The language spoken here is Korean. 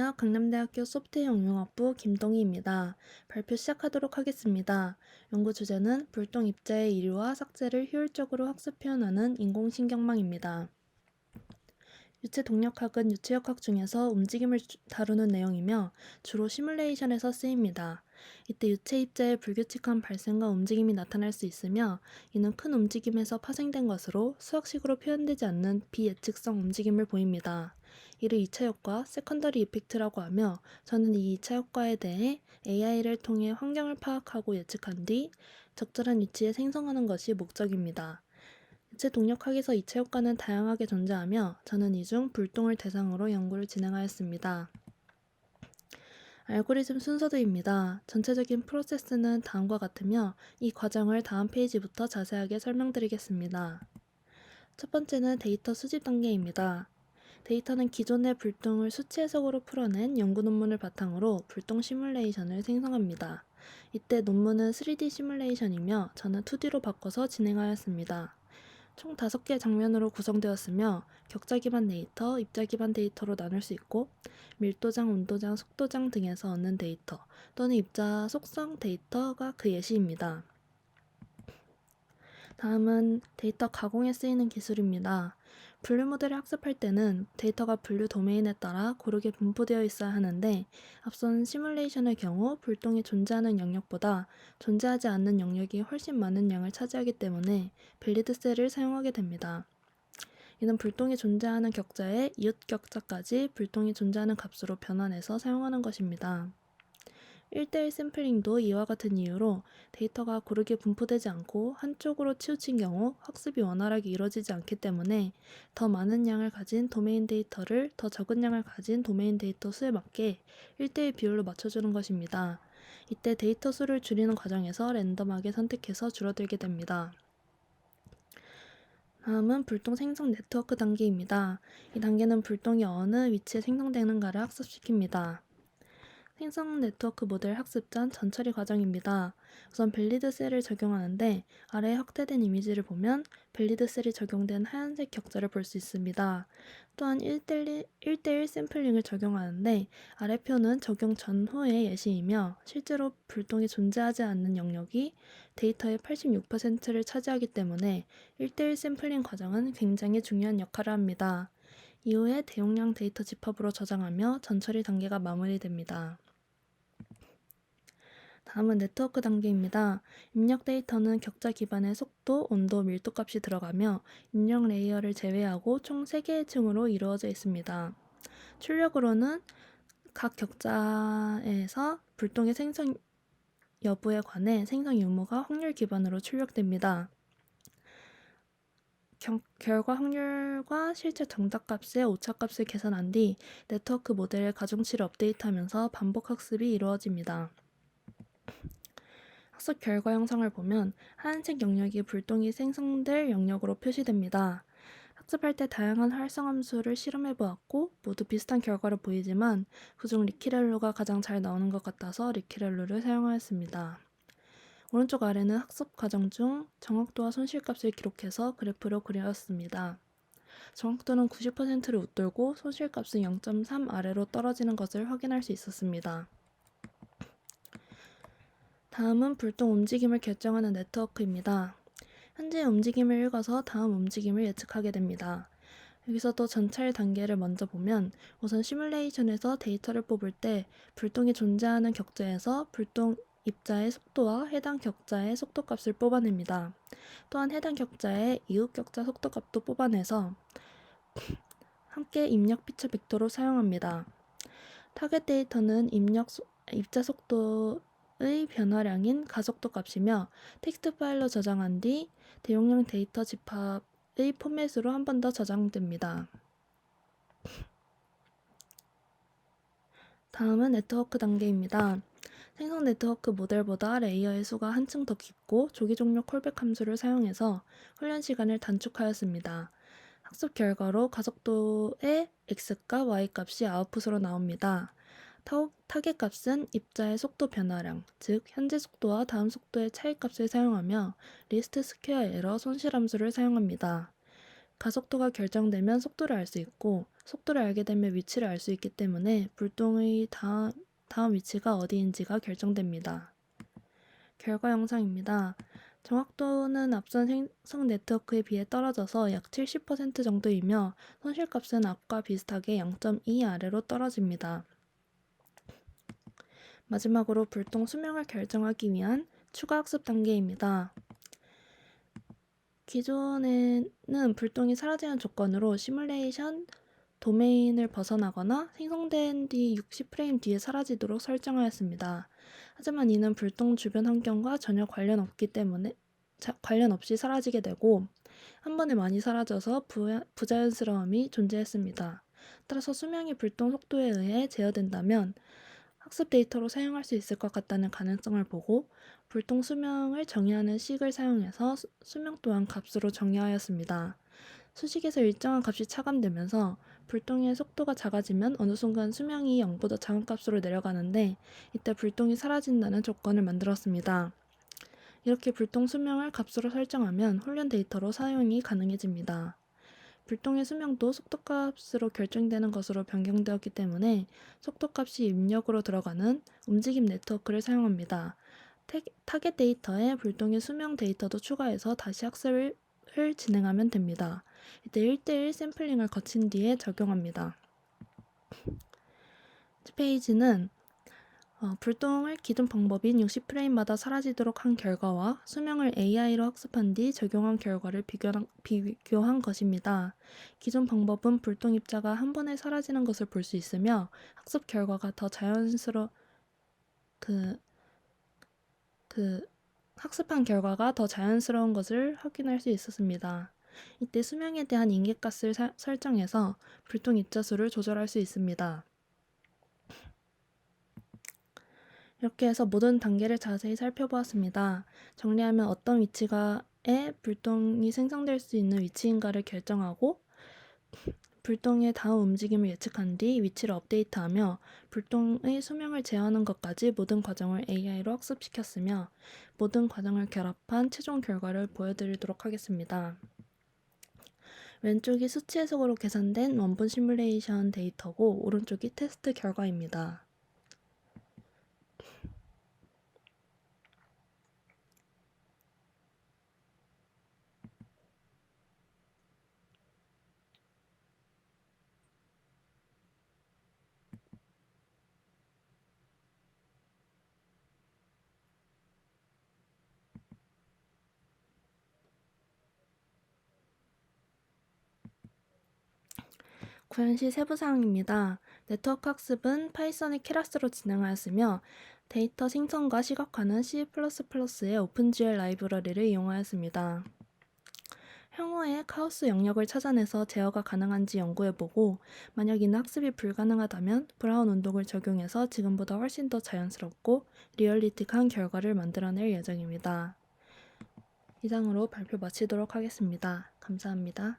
안녕하세요. 강남대학교 소프트웨어 응용학부 김동희입니다. 발표 시작하도록 하겠습니다. 연구 주제는 불똥 입자의 이류와 삭제를 효율적으로 학습 표현하는 인공신경망입니다. 유체 동력학은 유체역학 중에서 움직임을 다루는 내용이며 주로 시뮬레이션에서 쓰입니다. 이때 유체 입자의 불규칙한 발생과 움직임이 나타날 수 있으며 이는 큰 움직임에서 파생된 것으로 수학식으로 표현되지 않는 비예측성 움직임을 보입니다. 이를 2차 효과, 세컨더리 이펙트라고 하며 저는 이 2차 효과에 대해 AI를 통해 환경을 파악하고 예측한 뒤 적절한 위치에 생성하는 것이 목적입니다. 유체 동력학에서 이체 효과는 다양하게 존재하며 저는 이 중 불똥을 대상으로 연구를 진행하였습니다. 알고리즘 순서도입니다. 전체적인 프로세스는 다음과 같으며 이 과정을 다음 페이지부터 자세하게 설명드리겠습니다. 첫 번째는 데이터 수집 단계입니다. 데이터는 기존의 불똥을 수치 해석으로 풀어낸 연구 논문을 바탕으로 불똥 시뮬레이션을 생성합니다. 이때 논문은 3D 시뮬레이션이며 저는 2D로 바꿔서 진행하였습니다. 총 5개 장면으로 구성되었으며 격자 기반 데이터, 입자 기반 데이터로 나눌 수 있고 밀도장, 온도장, 속도장 등에서 얻는 데이터 또는 입자 속성 데이터가 그 예시입니다. 다음은 데이터 가공에 쓰이는 기술입니다. 분류 모델을 학습할 때는 데이터가 분류 도메인에 따라 고르게 분포되어 있어야 하는데 앞선 시뮬레이션의 경우 불똥이 존재하는 영역보다 존재하지 않는 영역이 훨씬 많은 양을 차지하기 때문에 밸리드 셀을 사용하게 됩니다. 이는 불똥이 존재하는 격자의 이웃 격자까지 불똥이 존재하는 값으로 변환해서 사용하는 것입니다. 1대1 샘플링도 이와 같은 이유로 데이터가 고르게 분포되지 않고 한쪽으로 치우친 경우 학습이 원활하게 이루어지지 않기 때문에 더 많은 양을 가진 도메인 데이터를 더 적은 양을 가진 도메인 데이터 수에 맞게 1대1 비율로 맞춰주는 것입니다. 이때 데이터 수를 줄이는 과정에서 랜덤하게 선택해서 줄어들게 됩니다. 다음은 불똥 생성 네트워크 단계입니다. 이 단계는 불똥이 어느 위치에 생성되는가를 학습시킵니다. 생성 네트워크 모델 학습 전 전처리 과정입니다. 우선 밸리드 셀을 적용하는데 아래에 확대된 이미지를 보면 밸리드 셀이 적용된 하얀색 격자를 볼 수 있습니다. 또한 1대1 샘플링을 적용하는데 아래 표는 적용 전후의 예시이며 실제로 불똥이 존재하지 않는 영역이 데이터의 86%를 차지하기 때문에 1대1 샘플링 과정은 굉장히 중요한 역할을 합니다. 이후에 대용량 데이터 집합으로 저장하며 전처리 단계가 마무리됩니다. 다음은 네트워크 단계입니다. 입력 데이터는 격자 기반의 속도, 온도, 밀도 값이 들어가며 입력 레이어를 제외하고 총 3개의 층으로 이루어져 있습니다. 출력으로는 각 격자에서 불똥의 생성 여부에 관해 생성 유무가 확률 기반으로 출력됩니다. 결과 확률과 실제 정답값의 오차값을 계산한 뒤 네트워크 모델의 가중치를 업데이트하면서 반복 학습이 이루어집니다. 학습 결과 영상을 보면 하얀색 영역이 불똥이 생성될 영역으로 표시됩니다. 학습할 때 다양한 활성함수를 실험해보았고 모두 비슷한 결과를 보이지만 그중 리키렐로가 가장 잘 나오는 것 같아서 리키렐로를 사용하였습니다. 오른쪽 아래는 학습 과정 중 정확도와 손실값을 기록해서 그래프로 그렸습니다. 정확도는 90%를 웃돌고 손실값은 0.3 아래로 떨어지는 것을 확인할 수 있었습니다. 다음은 불똥 움직임을 결정하는 네트워크입니다. 현재 움직임을 읽어서 다음 움직임을 예측하게 됩니다. 여기서도 전차의 단계를 먼저 보면 우선 시뮬레이션에서 데이터를 뽑을 때 불똥이 존재하는 격자에서 불똥 입자의 속도와 해당 격자의 속도값을 뽑아냅니다. 또한 해당 격자의 이웃 격자 속도값도 뽑아내서 함께 입력 피처 벡터로 사용합니다. 타겟 데이터는 입자 속도의 변화량인 가속도 값이며 텍스트 파일로 저장한 뒤 대용량 데이터 집합의 포맷으로 한 번 더 저장됩니다. 다음은 네트워크 단계입니다. 생성 네트워크 모델보다 레이어의 수가 한층 더 깊고 조기 종료 콜백 함수를 사용해서 훈련 시간을 단축하였습니다. 학습 결과로 가속도의 x값, y값이 아웃풋으로 나옵니다. 타겟 값은 입자의 속도 변화량, 즉 현재 속도와 다음 속도의 차이값을 사용하며 리스트 스퀘어 에러 손실 함수를 사용합니다. 가속도가 결정되면 속도를 알 수 있고 속도를 알게 되면 위치를 알 수 있기 때문에 불똥의 다음 위치가 어디인지가 결정됩니다. 결과 영상입니다. 정확도는 앞선 생성 네트워크에 비해 떨어져서 약 70% 정도이며 손실값은 앞과 비슷하게 0.2 아래로 떨어집니다. 마지막으로 불똥 수명을 결정하기 위한 추가 학습 단계입니다. 기존에는 불똥이 사라지는 조건으로 시뮬레이션 도메인을 벗어나거나 생성된 뒤 60프레임 뒤에 사라지도록 설정하였습니다. 하지만 이는 불똥 주변 환경과 전혀 관련 없이 사라지게 되고 한 번에 많이 사라져서 부자연스러움이 존재했습니다. 따라서 수명이 불똥 속도에 의해 제어된다면 학습 데이터로 사용할 수 있을 것 같다는 가능성을 보고 불똥 수명을 정의하는 식을 사용해서 수명 또한 값으로 정의하였습니다. 수식에서 일정한 값이 차감되면서 불똥의 속도가 작아지면 어느 순간 수명이 0보다 작은 값으로 내려가는데 이때 불똥이 사라진다는 조건을 만들었습니다. 이렇게 불똥 수명을 값으로 설정하면 훈련 데이터로 사용이 가능해집니다. 불똥의 수명도 속도값으로 결정되는 것으로 변경되었기 때문에 속도값이 입력으로 들어가는 움직임 네트워크를 사용합니다. 타겟 데이터에 불똥의 수명 데이터도 추가해서 다시 학습을 진행하면 됩니다. 이때 1대1 샘플링을 거친 뒤에 적용합니다. 페이지는 불똥을 기존 방법인 60프레임마다 사라지도록 한 결과와 수명을 AI로 학습한 뒤 적용한 결과를 비교한 것입니다. 기존 방법은 불똥 입자가 한 번에 사라지는 것을 볼 수 있으며 학습 결과가 더 학습한 결과가 더 자연스러운 것을 확인할 수 있었습니다. 이때 수명에 대한 인계값을 설정해서 불똥 입자 수를 조절할 수 있습니다. 이렇게 해서 모든 단계를 자세히 살펴보았습니다. 정리하면 어떤 위치가에 불똥이 생성될 수 있는 위치인가를 결정하고 불똥의 다음 움직임을 예측한 뒤 위치를 업데이트하며 불똥의 수명을 제어하는 것까지 모든 과정을 AI로 학습시켰으며 모든 과정을 결합한 최종 결과를 보여드리도록 하겠습니다. 왼쪽이 수치 해석으로 계산된 원본 시뮬레이션 데이터고 오른쪽이 테스트 결과입니다. 구현 시 세부사항입니다. 네트워크 학습은 파이썬의 케라스로 진행하였으며 데이터 생성과 시각화는 C++의 오픈GL 라이브러리를 이용하였습니다. 향후에 카오스 영역을 찾아내서 제어가 가능한지 연구해보고 만약 이는 학습이 불가능하다면 브라운 운동을 적용해서 지금보다 훨씬 더 자연스럽고 리얼리틱한 결과를 만들어낼 예정입니다. 이상으로 발표 마치도록 하겠습니다. 감사합니다.